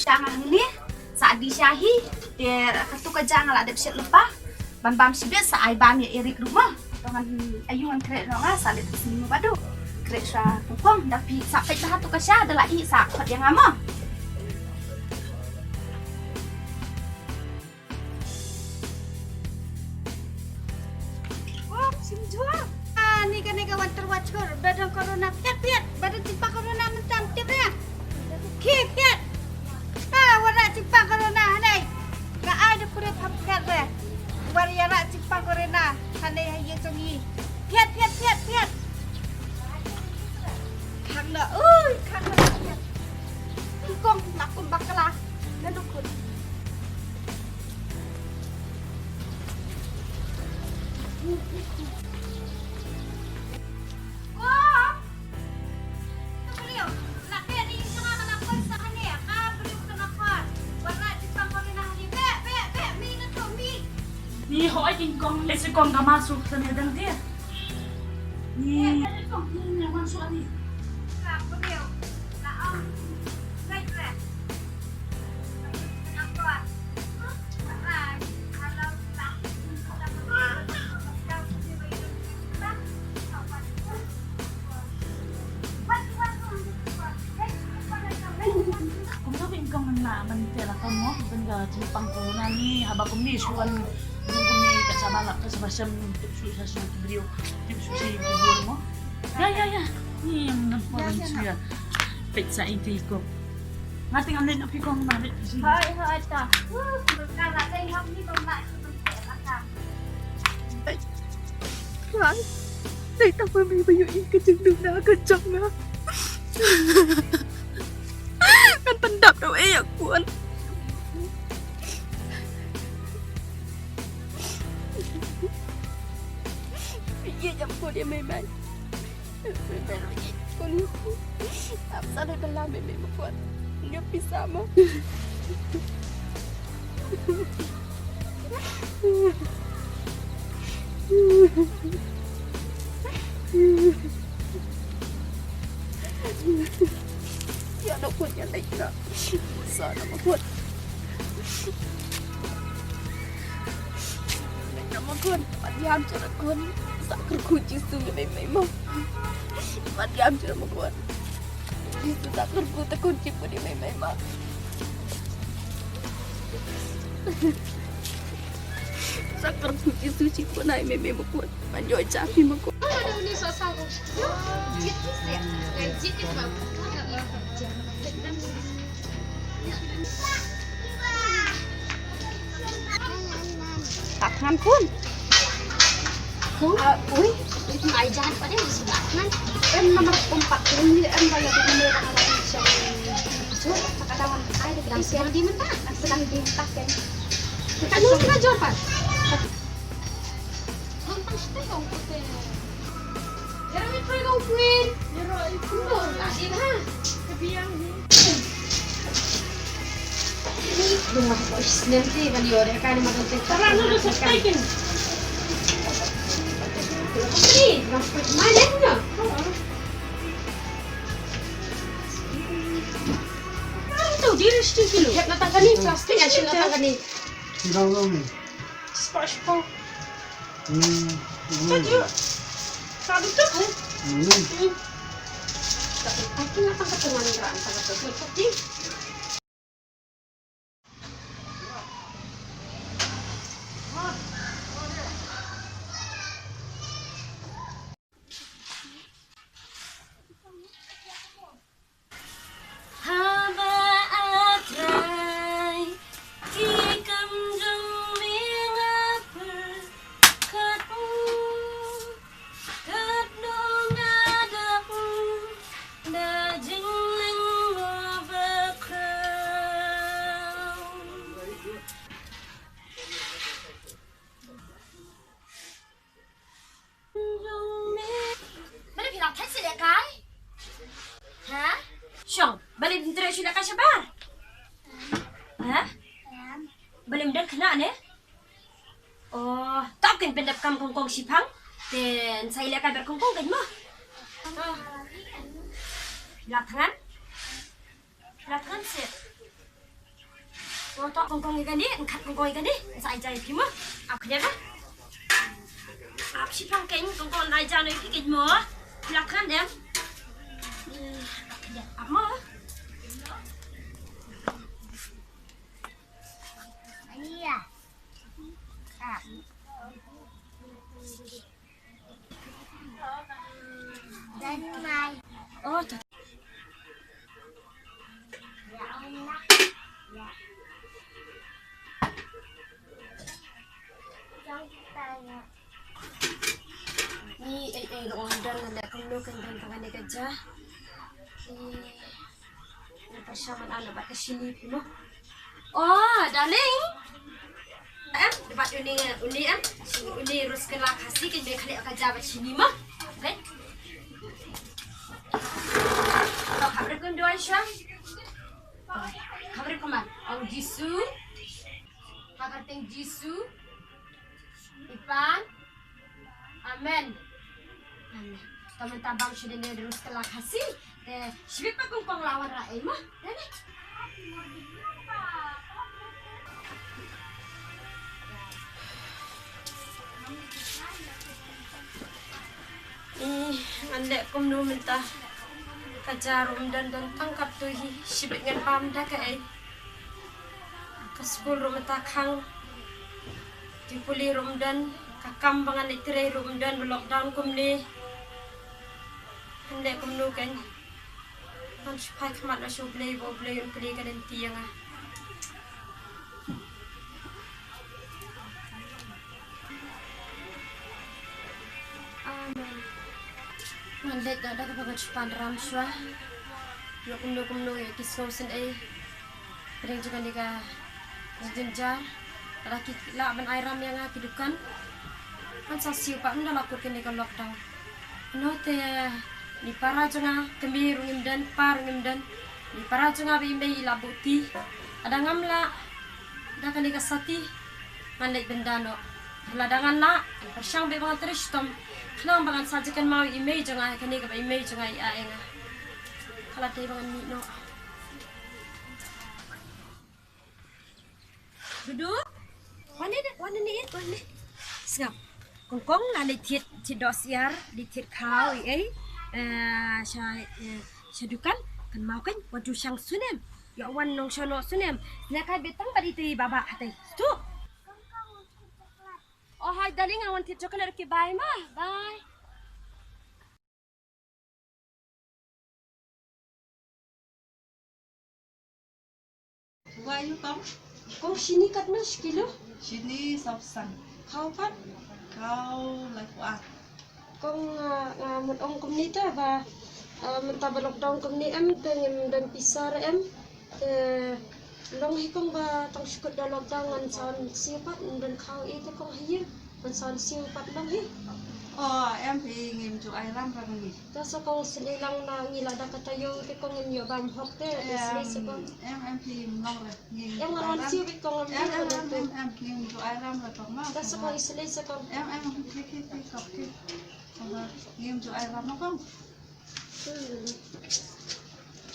jangan ni saat disyahi dia ketuka jangan ada bisa lepas bam sibet saat bam ya irik rumah dengan ayuan kerek nonga salit sini badu kerek sa pupong tapi sampai dah tu kasih ada lagi sak kot yang ama oh sim jual ni kan kawan terwacur badan corona piat badan timpa corona mentam tipnya kipiat warna cipang corona hanai gak ada kuda tamkat deh warna cipang corona hanai haye congi piat kangna piat kong nakun bakala nanukun Ni hỏi kinh con lấy sẽ con cả masuk sana dan dia. Ni con ni yang masuk ni. Mình là con ngó bên giờ chỉ bằng corona ni haba kumni suan kumni tak sabar lah tak sabar sem tipsu sasu video tipsu si video mo ya ni yang nampak suya pizza ini ko ngati ngamlin api ko marit hai ta berkala dai hom ni mamma makan Right. Đây tao mới bị bây giờ cái chân đường nào cái chồng nữa. Kan pendap đâu ấy à cuốn. Iya jam ko dia memang. Memang lagi. Con apa salah dalam memang kuat. Dia pisah mah. Ya nó cuốn nhà này nữa. Sợ nó mà cuốn. Nó mà cuốn, bạn diam cho nó cuốn. Sợ cứ cuốn chứ xương như mấy mà. Bạn diam cho nó mà cuốn. Itu tak kerku tak kunci pun di mấy mà. Sa kerku chứ suci pun ai mấy mà cuốn. Bạn giỏi chả khi mà cuốn. Ini sosok jit ya. Jit itu mah. Takkan pun. Ui, itu ai jahat pada di sebelah kan. Nomor 4 ini bayar di merah Malaysia. So, kadang ada sedang diminta, sedang dimintakan. Kita dulu kita jual Pak. Sampai setengah kita. Jangan mikir kau queen. Jangan ikut lah, ha. Kebiang ni. Rumah bos nanti kan dia orang kan makan tekak. Terlalu dah selesaikan. Ni, mana punya? Tahu diri sedikit. Nak natangkan ni plastik asyik natangkan ni. Tidak ni. Spasibo. Saja. Sabi tu kan? Tapi natangkan dengan gerak natangkan tu. Tapi balik internet sudah kasih bar. Hah? Balik dah kena ni? Oh, tak kan pendap kampung kong sipang. Dan saya lihat kabar kong kan mah. Latangan? Latangan set. Mau tok kongkong ikan ni, angkat kongkong ikan ni. Sa aja ipi mo. Apa kena dah? Apa sih pangkeng kongkong aja ni ipi mo? Silakan ya. Apa mo? Iya. Ah. Dan mai. Oh, tak. Ya Allah. Ya. Jangan tanya. Ni orang dan nak kamu kan dan tangan dia kerja. Ni persamaan anak baca sini mo. Oh, darling. Dapat uni uni ruskan lah kasih kan dia kali akan jabat sini mah. Okay? Kau kabar kau dua Aisyah? Kabar kau mana? Ang Jisu, kabar teng Jisu, Ipan, Amen. Teman tabang sudah dia ruskan lah kasih. Siapa kau lawan rakyat mah? Dani. Andek kum nu minta kajarum dan tangkap tu hi sibik ngan pam dah ke ke school rum ta khang di puli rum dan kakam bangan itre rum dan lockdown kum ni andek kum nu kan kan supaya kemat na show play bo play un play kan tiang ah amen. Mandek dah kepada cepat ramswa. Kumno ya kisau sen Kadang juga dia jenjar. Laki lah ben airam yang akidukan. Kan sasiu pak nda lakukan dia lockdown. No te ni para jonga kembir ngimdan par ngimdan. Ni para jonga bimbe ilabuti. Ada ngamla. Dah kan dia sati. Mandek bendano. Ladangan la persyang be bang terus tom. Kenang bangan saja kan mau email jangan kini ke email jangan enga. Kalau dia bangan ni no. Duduk. Wane ni. Segap. Kongkong la ni tiet dosiar di tiet kau syadukan kan mau kan wadu syang sunem. Ya wan nong syono sunem. Nakai betang pada itu baba atai. Tu. Oh, hi, darling. I want to talk a little bit. Bye, ma. Bye. Why you come? Kung sini kat mas kilo? Sini Sausan. Kau kan? Kau like what? Kung mun ong komunita ba mentabal lockdown komuni tengem dan pisar long hikong ba tang sukut da lockdown ngan san siapa dan kau itu kong hir ngan san siapa long hi. Oh, em thì nghiệm chụp ai làm ra mình. Ta sa kong sililang na ngila da katayo te kong nyo bam hok te Em thì ngon rồi. Em ngon siêu bị kong Em nghiệm chụp ai làm ra còn mà. ta sa kong isilay sa kong Em khi cọc khi. Nghiệm chụp ai làm nó không?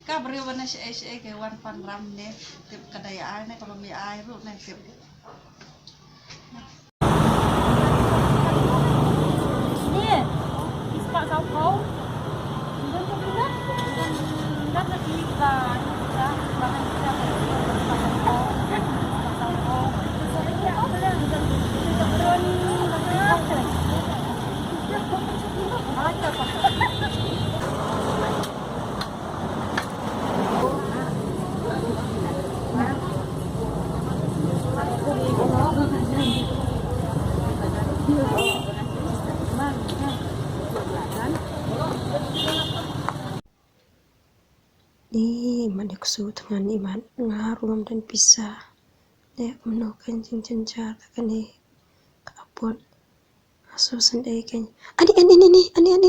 Ka beri warna se ke wan pan ram ne tip kadaya ai ne kalau mi ai ru ne tip. Ni, ispak kau kau. Dan kau bilang, dan lagi kita bahan kita ispak kau, ispak kau. Jadi kau bilang dan kita berani macam apa? Apa? Ni madaksu dengan iman ngarum dan pisah. Nek menukan jenjar kan ni kapun. Asu sendai kan. Ani.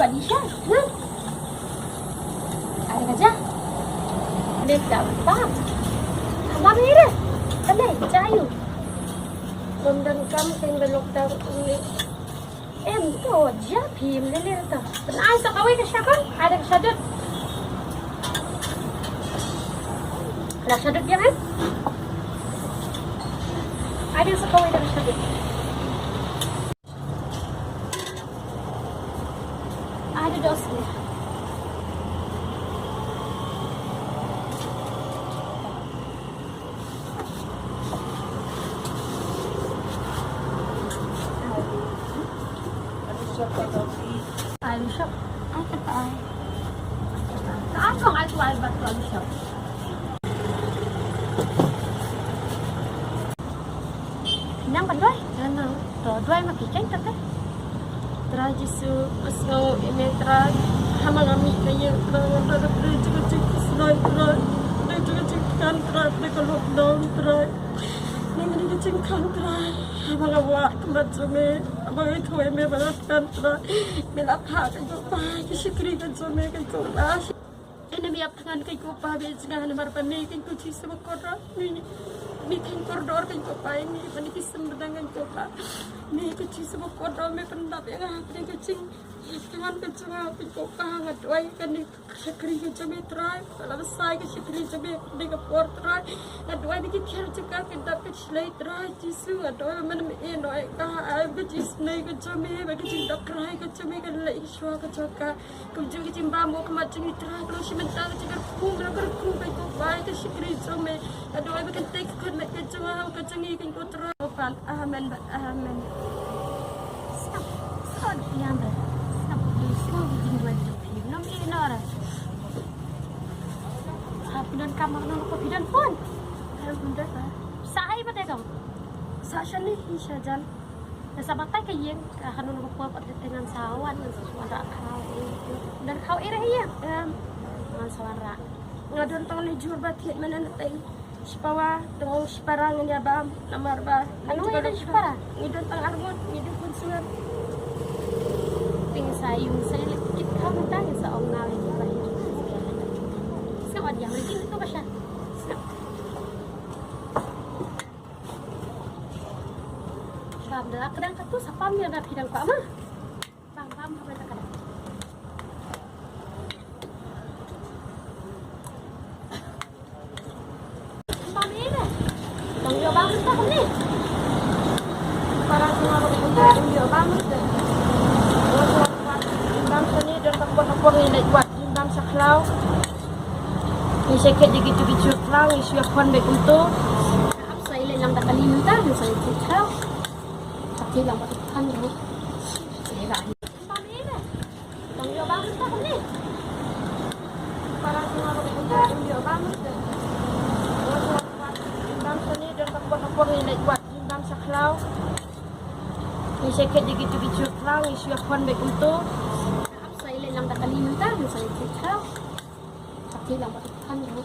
Badisha, ha? Ada kerja? Ada gampang. Abang Mira, ada cayu. London kamu tinggal lockdown ini. Em tu aja phim lên tu. Ai sao kau ini siapa? Ada kesadut. Ada kesadut ya kan? Ada sekali ada kesadut. Ada dosnya. Alis shop. Apa tak? Tak kong ay tuwal ba tu alis shop? Nang baloi, nang doi makikeng tete. Try jisu asno ini try hamang ami kaya try kan try mereka lockdown try ni mereka cengkan try abang awak tempat jome abang itu eme barat kan try melap hak itu pai kesikri kan jome kan coba ini biar tangan kau kupa biar jangan marpan ni kau cisu berkorang ni kan koridor kan kupa ini pani kisam berdangan kupa ni kau cisu berkorang me pendap yang apa yang kecing ikan kecing apa kupa hangat doai kan ni kesikri kan jome try kalau besar kesikri jome ni kapor try doai ni kita cakap kita kecilai try cisu doai mana me doai kah apa cisu ni kan jome bagi cinta kerai kan jome kan lagi shua kan cakap kau juga cimba mau kemacam ni try kalau si mental cakap kum berapa kan kupa kesikri jome doai bagi tek kan nak kecewah kecengi kan kau try pan amen amen sab yang ber semua bikin dua film nom ini nora dan kamar nong kopi dan pun benda sai pada kamu sasha ni isyajan sama tak kayeng akan nong kopi dengan sawan suara kau dan kau irah ya suara ngadon tong ni jur batik mana nanti sipawa tong siparang ni abam nomor ba anu itu sipara ngidon tong armut ngidon pun suar sayung saya kita kamu tanya seorang nawi bayi yang lagi itu pasal. Pam dah kadang katu sapam dia dah pidang pak mah. Pam apa tak kadang. Pam ni dah. Tong yo bang tak ni. Para semua orang tong yo bang tu. Bang sini dan kapur-kapur ni nak buat bang saklau. Ni sakit dia gitu-gitu klau, ni sudah kon baik untuk. Saya lang dah kali minta, saya kau. Tapi lang kan ni. Saya dah. Mami ni. Tong yo bang tak ni. Para semua orang tong yo bang tu. Bang sini dan kapur-kapur ni nak buat bang saklau. Ni sakit dia gitu-gitu klau, ni sudah kon baik untuk. Saya lang dah kali minta, saya kau. Tapi lang kan ni.